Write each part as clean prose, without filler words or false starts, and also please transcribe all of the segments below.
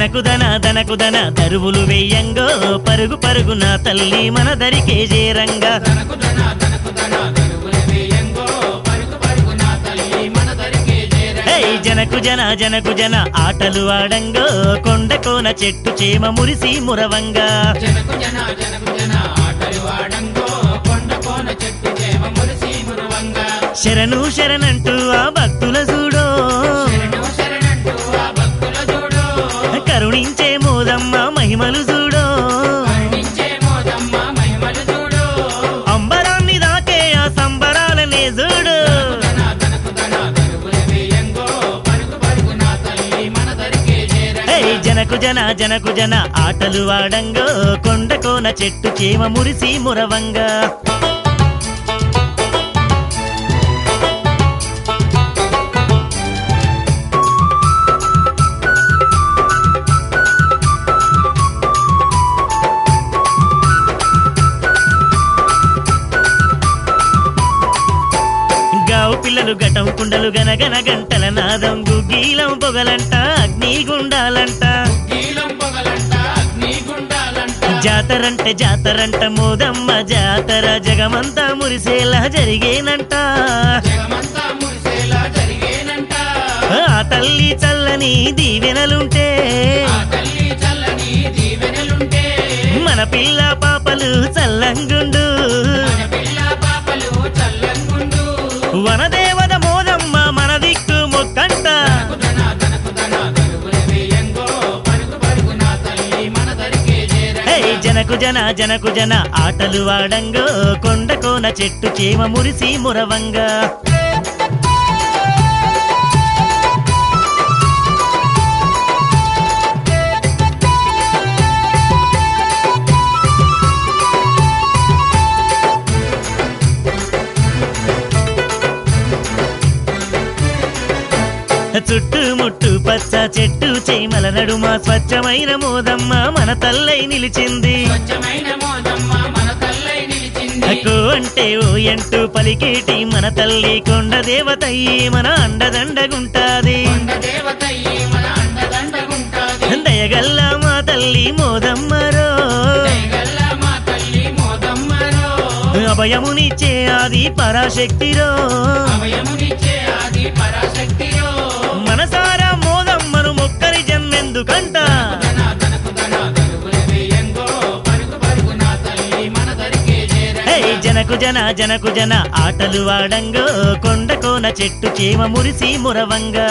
దనకుదన దరువులు వెయ్యంగో పరుగు పరుగున తల్లి మన దరికే చేరంగా జనకు జన ఆటలు ఆడంగో కొండ కోన చెట్టు చేమ మురిసి మురవంగా శరణు శరణంటూ ఆ భక్తుల చూడో కరుణించే మోదమ్మ మహిమలు చూడో అంబరాన్ని దాకే ఆ సంబరాలనే చూడు జనకు జన ఆటలు ఆడంగో కొండ కోన చెట్టు చేమ మురిసి మురవంగా పిల్లలు గటం కుండలు గనగన గంటల నాదం గుగ్గీలం పొగలంట అగ్నిగుండాలంట జాతరంట మోదమ్మ జాతర జగమంతా మురిసేలా జరిగేనంట ఆ తల్లి చల్లని దీవెనలుంటే మన పిల్ల పాపలు చల్లంగుండు వనదేవత మోదమ్మ మన దిక్కు మొక్కంట జనకు జన ఆటలు ఆడంగో కొండ కోన చెట్టు చేమ మురిసి మురవంగా చుట్టుముట్టు పచ్చ చెట్టు చేమల నడుమ స్వచ్ఛమైన మోదమ్మ మన తల్లై నిలిచింది అక్కో అంటే ఓ ఎంటూ పలికేటి మన తల్లి కొండ దేవతయ్యి మన అండదండగుంటాది దయగల్ల మా తల్లి మోదమ్మరో అభయమునిచ్చే ఆది పరాశక్తిరో మనసారా మోదమ్మను మొక్కరి జన్మెందుకంట జనకు జన ఆటలు ఆడంగో కొండ కోన చెట్టు చేమ మురిసి మురవంగా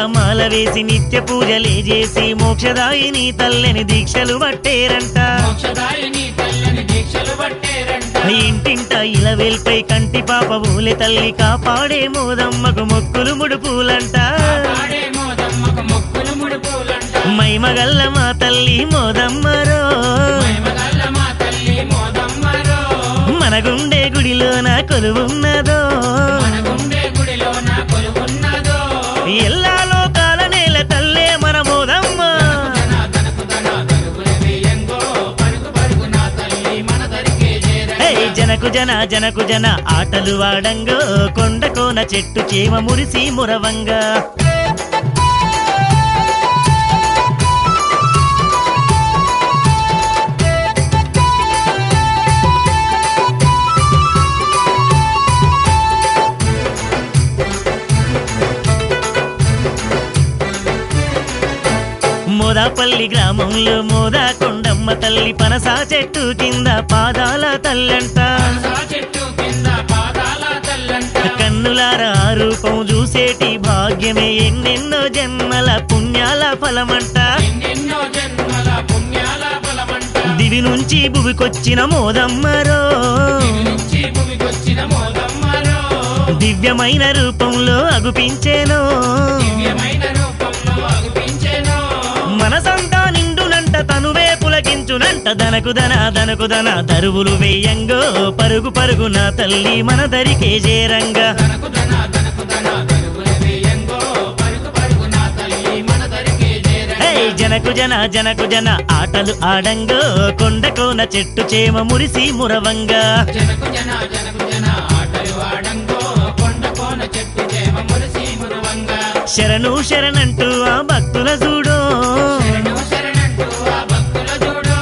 మాల వేసి నిత్య పూజలే చేసి మోక్షదాయిని తల్లిని దీక్షలు పట్టేరంట ఇంటింట ఇలవేల్పై కంటి పాప ఊలే తల్లి కాపాడే మోదమ్మకు మొక్కులు ముడుపులంట మైమగల్ల మా తల్లి మోదమ్మరో మన గుండె గుడిలోన కొలువున్నదో ఎల్లా లోకాల నేల తల్లే మన మోదమ్మ జనకు జన ఆటలు ఆడంగో కొండ కోన చెట్టు చేమ మురిసి మురవంగా మోదాపల్లి గ్రామంలో మోదా కొండమ్మ తల్లి పనసా చెట్టు కింద పాదాల తల్లంట కన్నులారా రూపం చూసేటి భాగ్యమే ఎన్నెన్నో జన్మల పుణ్యాల ఫలమంట దివి నుంచి భువికొచ్చిన మోదమ్మరో దివ్యమైన రూపంలో అగుపించేనో మనసంతా నిండునంట తనువే పులకించునంట దనకు దన దరువులు వెయ్యంగో పరుగు పరుగున తల్లి మన దరికే చేరంగా జనకు జన ఆటలు ఆడంగో కొండ కోన చెట్టు చేమ మురిసి మురవంగా జనకు జన ఆటలు ఆడంగో కొండ కోన చెట్టు చేమ మురిసి మురవంగా శరణు శరణంటూ ఆ భక్తుల చూడో శరణు శరణంటూ ఆ భక్తుల చూడో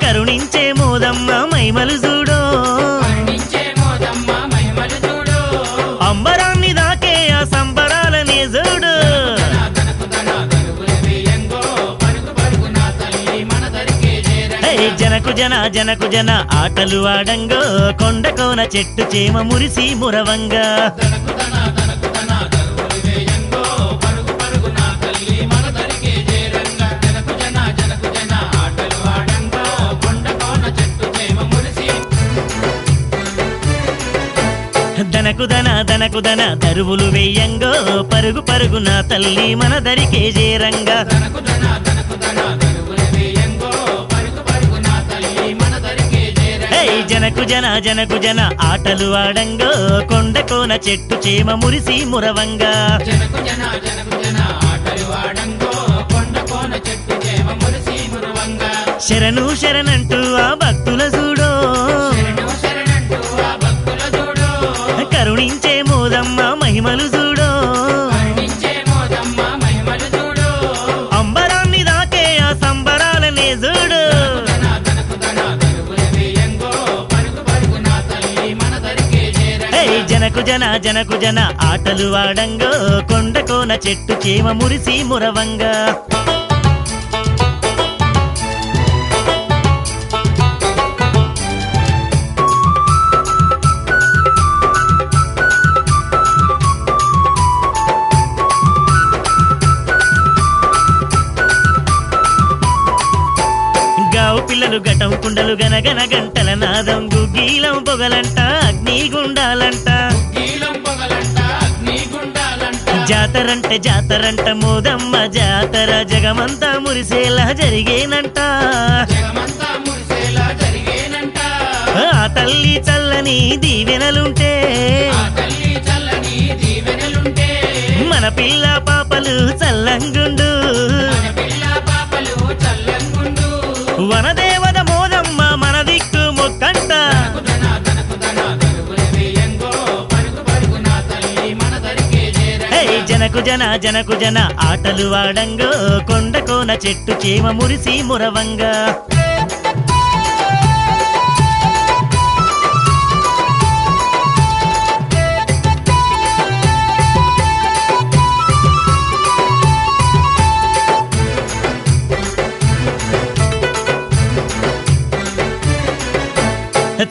కరుణించే మోదమ్మ మహిమలు చూడో కరుణించే మోదమ్మ మహిమలు చూడో అంబరాన్ని దాకే ఆ సంబరాలనే చూడు జనకు జన ఆటలు ఆడంగో కొండ కోన చెట్టు చేమ మురిసి మురవంగా దనకు దన దరువులు వెయ్యంగో పరుగు పరుగు నా తల్లి మన దరికే చేరంగా జనకు జన ఆటలు ఆడంగో కొండ కోన చెట్టు చేమ మురిసి మురవంగా శరణు శరణంటూ ఆ భక్తుల చూడో కరుణించే మోదమ్మ మహిమలు చూడో అంబరాన్ని దాకే ఆ సంబరాలనే చూడు జనకు జన ఆటలు ఆడంగో కొండ కోన చెట్టు చేమ మురిసి మురవంగా పిల్లలు గటం కుండలు గనగన గంటల నాదం గుగ్గీలం పొగలంట అగ్నిగుండాలంట జాతరంట మోదమ్మ జాతర జగమంతా మురిసేలా జరిగేనంట ఆ తల్లి చల్లని దీవెనలుంటే మన పిల్ల పాపలు చల్లంగుండు వనదేవత మోదమ్మ మన దిక్కు మొక్కంట జనకు జన ఆటలు ఆడంగో కొండ కోన చెట్టు చేమ మురిసి మురవంగా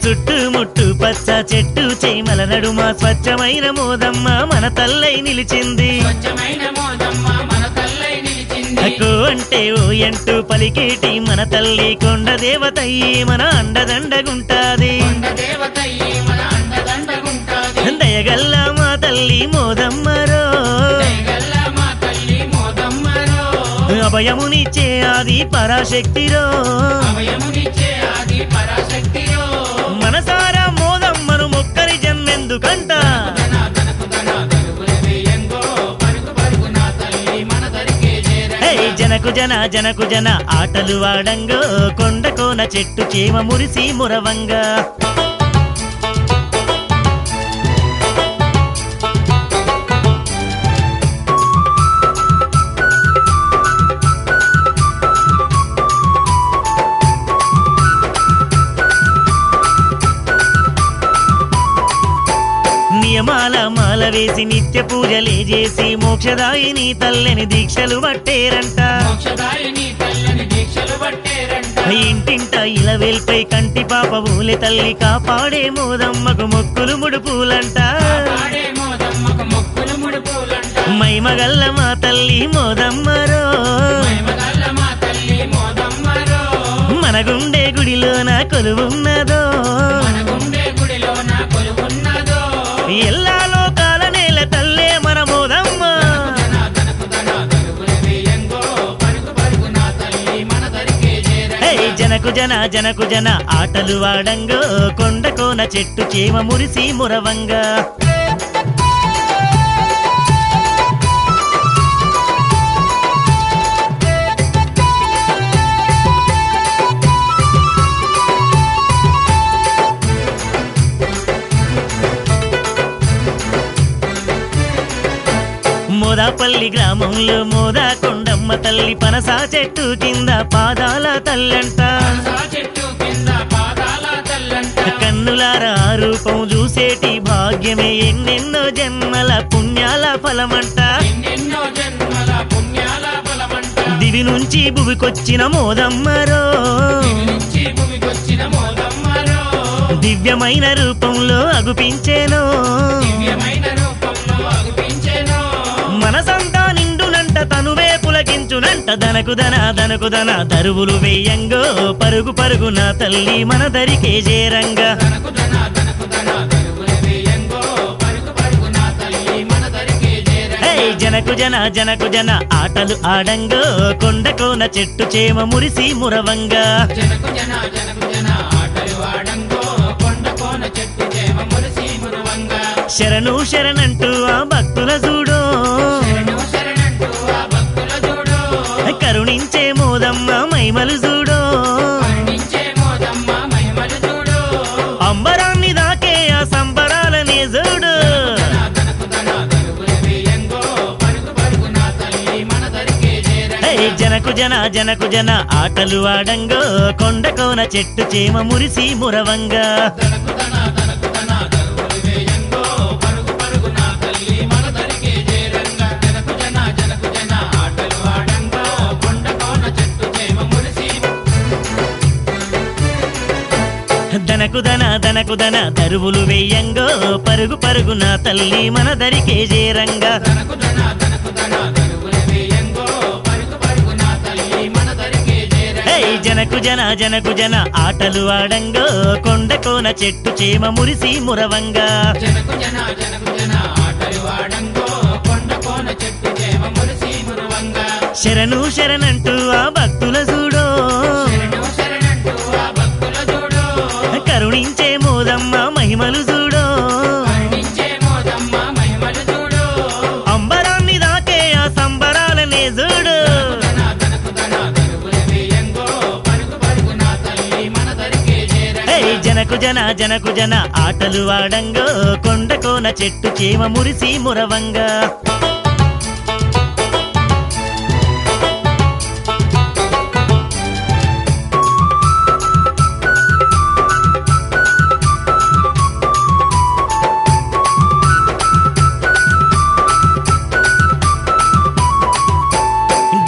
చుట్టుముట్టు పచ్చ చెట్టు చేమల నడుమ స్వచ్ఛమైన మోదమ్మ మన తల్లై నిలిచింది అక్కో అంటే ఓ ఎంటూ పలికేటి మన తల్లి కొండ దేవతయ్యి మన అండదండగుంటాది దయగల్ల మా తల్లి మోదమ్మరో అభయమునిచ్చే ఆది పరాశక్తిరో మనసారా మోదమ్మను మొక్కరి జన్మెందుకంట జనకు జన ఆటలు ఆడంగో కొండ కోన చెట్టు చేమ మురిసి మురవంగా మాల వేసి నిత్య పూజలే చేసి మోక్షదాయిని తల్లిని దీక్షలు పట్టేరంట ఇంటింట ఇలవేల్పై కంటి పాప ఊలె తల్లి కాపాడే మోదమ్మకు మొక్కులు ముడుపులంట మైమగల్ల మా తల్లి మోదమ్మరో మన గుండె గుడిలోన కొలువున్నదో ఎల్లా లోకాల నేల తల్లే మన మోదమ్మ జనకు జన ఆటలు ఆడంగో కొండ కోన చెట్టు చేమ మురిసి మురవంగా మోదాపల్లి గ్రామంలో మోదా కొండమ్మ తల్లి పనసా చెట్టు కింద పాదాల తల్లంట పనస చెట్టు కింద పాదాల తల్లంట కన్నులారా ఆ రూపం చూసేటి భాగ్యమే ఎన్నెన్నో జన్మల పుణ్యాల ఫలమంట ఎన్నెన్నో జన్మల పుణ్యాల బలమంట దివి నుంచి భువికొచ్చిన మోదమ్మరో దివి నుంచి భూమికొచ్చిన మోదమ్మరో దివ్యమైన రూపంలో అగుపించేనో దివ్యమైన రూపంలో అగుపించెను మనసంతా నిండునంట తనువే పులకించునంట దనకు దన దరువులు వెయ్యంగో పరుగు పరుగున తల్లి మన దరికే చేరంగా తనకు ధన దరువులు వేయంగో పరుగు పరుగున తల్లి మన దరికి చేరంగా ఏయ్ జనకు జన ఆటలు ఆడంగో కొండ కోన చెట్టు చేమ మురిసి మురవంగా జనకు జన ఆటలు ఆడంగో కొండ కోన చెట్టు చేమ మురిసి మునవంగా శరణు శరణంటూ ఆ భక్తుల చూడో శరణు శరణంటూ ఆ భక్తుల చూడు కరుణించే మోదమ్మ మైమలు చూడో కరుణించే మోదమ్మ మహిమలు చూడు అంబరాన్ని దాకే ఆ సంబరాలనే చూడు తనకు ధన దరువులు వేయంగో పరుగు పరుగున తల్లి మన దరికి చేరంగా ఏయ్ జనకు జన ఆటలు ఆడంగో కొండ కోన చెట్టు చేమ మురిసి మురవంగా తనకు ధన దరువులు వేయంగో పరుగు పరుగున తల్లి మన దరికి చేరంగా జనకు జన ఆటలు ఆడంగో కొండ కోన చెట్టు చేమ మురిసి దనకు దన దరువులు వెయ్యంగో పరుగు పరుగున తల్లి మన దరికే చేరంగా తనకు ధన దరువులు వేయంగో పరుగు పరుగున తల్లి మన దరికి చేరంగా ఏయ్ జనకు జన ఆటలు ఆడంగో కొండ కోన చెట్టు చేమ మురిసి మురవంగా జనకు జన ఆటలు ఆడంగో కొండ కోన చెట్టు చేమ మురిసి మునవంగా శరణు శరణంటూ ఆ భక్తుల చూడో శరణు శరణంటూ ఆ భక్తుల చూడు కరుణించే మోదమ్మ మహిమలు చూడో కరుణించే మోదమ్మ మహిమలు చూడు అంబరాన్ని దాకే ఆ సంబరాలనే చూడు తనకు ధన దరువులు వేయంగో పరుగు పరుగున తల్లి మన దరికి చేరంగా ఏయ్ జనకు జన ఆటలు ఆడంగో కొండ కోన చెట్టు చేమ మురిసి మురవంగా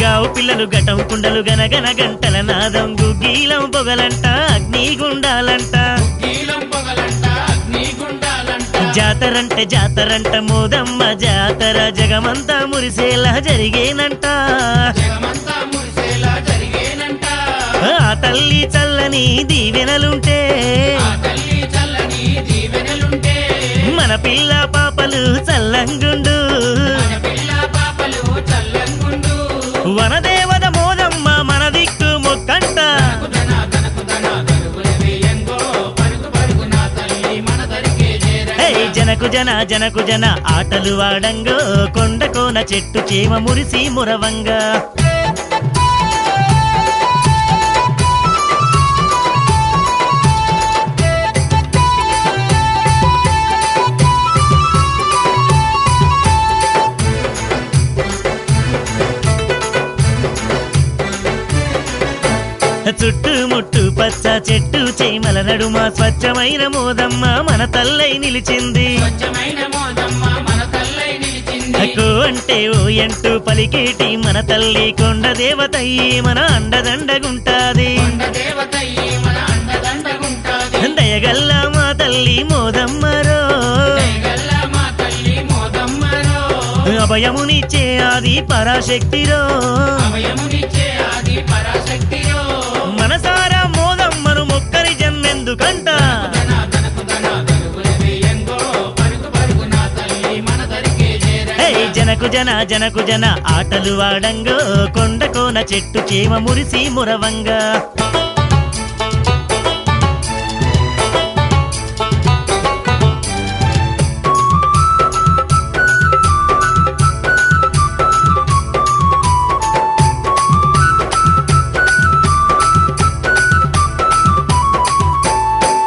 గావు పిల్లలు గటం కుండలు గనగన గంటల నాదం గుగ్గీలం పొగలంట అగ్ని గుండాలంట నీలం పొగలంట అగ్ని గుండాలంట జాతరంట మోదమ్మ జాతర జగమంతా మురిసేలా జరిగేనంట జగమంతా మురిసేలా జరిగేనంట ఆ తల్లి చల్లని దీవెనలుంటే ఆ తల్లి చల్లని దీవెనలుంటే మన పిల్ల పాపలు చల్లంగుండు మన పిల్ల పాపలు చల్లంగుండు వనదేవత మోదమ్మ మన దిక్కు మొక్కంట తనకు ధన దరువులు వేయంగో పరుగు పరుగున తల్లి మన దరికి చేరంగా ఏయ్ జనకు జన ఆటలు ఆడంగో కొండ కోన చెట్టు చేమ మురిసి మురవంగా చుట్టుముట్టు పచ్చ చెట్టు చేమల నడుమ స్వచ్ఛమైన మోదమ్మ మన తల్లై నిలిచింది స్వచ్ఛమైన మోదమ్మ మన తల్లై నిలిచింది అక్కో అంటే ఓ ఎంటూ పలికేటి మన తల్లి కొండ దేవతయ్యి మన అండదండగుంటాది కొండ దేవతయ్యి మన అండదండగుంటాది దయగల్ల మా తల్లి మోదమ్మరో దయగల్ల మా తల్లి మోదమ్మరో అభయమునిచ్చే ఆది పరాశక్తిరో అభయమునిచ్చే ఆది పరాశక్తిరో మనసారా మోదమ్మను మొక్కరి జమ్మెందుకంట తనకు ధన దరువులు వేయంగో పరుగు పరుగున తల్లి మన దరికి చేరంగా ఏయ్ జనకు జన ఆటలు ఆడంగో కొండ కోన చెట్టు చేమ మురిసి మురవంగా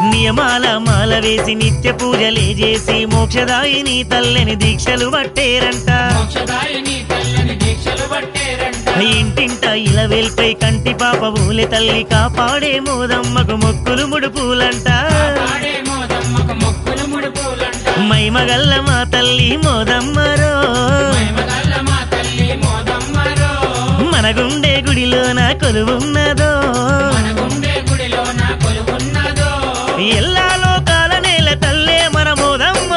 నియమాల మాల వేసి నిత్య పూజలే చేసి మోక్షదాయిని తల్లిని దీక్షలు పట్టేరంట మోక్షదాయిని తల్లిని దీక్షలు పట్టేరంట ఇంటింట ఇలవేల్పై కంటి పాప ఊలె తల్లి కాపాడే మోదమ్మకు మొక్కులు ముడుపులంట కాపాడే మోదమ్మకు మొక్కులు ముడుపులంట మైమగల్ల మా తల్లి మోదమ్మరో మహిమగల్ల మా తల్లి మోదమ్మరో మన గుండె గుడిలోన కొలువున్నదో మన గుండె గుడిలోన కొలువున్నదో ఎల్లా లోకాల నేల తల్లే మన మోదమ్మ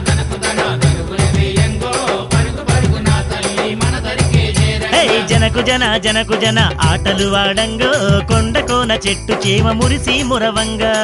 తనకు తన దరువులు వేయంగో పరుగు పరుగు నా తల్లి మన దరికే చేరంగా ఏయ్ జనకు జన ఆటలు వాడంగో కొండ కోన చెట్టు చేమ మురిసి మురవంగా